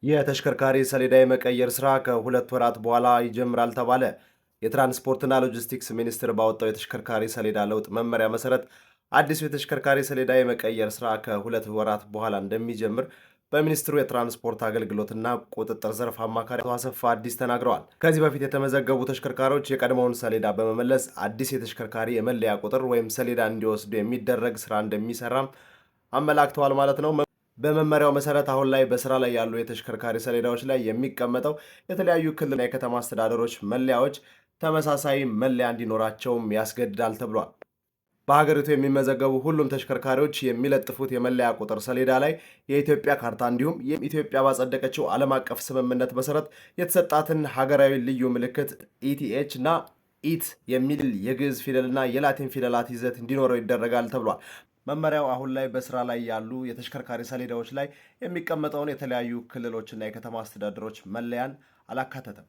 የተሽከርካሪ ሰሌዳ የመቀየር ስራ ከሁለት ወራት በኋላ ይጀምራል ተባለ። የትራንስፖርትና ሎጂስቲክስ ሚኒስቴር ባወጣው የተሽከርካሪ ሰሌዳ ለውጥ መመሪያ መሰረት አዲሱ የተሽከርካሪ ሰሌዳ የመቀየር ስራ ከሁለት ወራት በኋላ እንደሚጀምር በሚኒስትሩ የትራንስፖርት አገልግሎትና ቁጥጥር ዘርፍ አማካሪ አቶ አሰፋ አዲስ ተናግረዋል። ከዚህ በፊት የተመዘገቡ ተሽከርካሪዎች የቀድሞውን ሰሌዳ በመመለስ አዲስ የተሽከርካሪ የመለያ ቁጥር ወይም ሰሌዳ እንዲወስዱ የሚደረግ ስራ እንደሚሰራም አመላክተዋል ማለት ነው። በመመሪያው መሰረት አሁን ላይ በስራ ላይ ያሉ የተሽከርካሪ ሰሌዳዎች ላይ የሚቀመጠው የተለያዩ ክልልና የከተማ አስተዳደሮች መለያዎች ተመሳሳይ መለያ እንዲኖራቸውም ያስገድዳል ተብሏል። በሀገሪቱ የሚመዘገቡ ሁሉም ተሽከርካሪዎች የሚለጥፉት የመለያ ቁጥር ሰሌዳ ላይ የኢትዮጵያ ካርታ እንዲሁም ኢትዮጵያ ባጸደቀችው ዓለም አቀፍ ስምምነት መሰረት የተሰጣትን ሀገራዊ ልዩ ምልክት ኢቲኤች እና ኢት የሚል የግዕዝ ፊደልና የላቲን ፊደላት ይዘት እንዲኖረው ይደረጋል ተብሏል። መመሪያው አሁን ላይ በስራ ላይ ያሉ የተሽከርካሪ ሰሌዳዎች ላይ የሚቀመጠውን የተለያዩ ክልሎችና የከተማ አስተዳደሮች መለያን አላካተተም።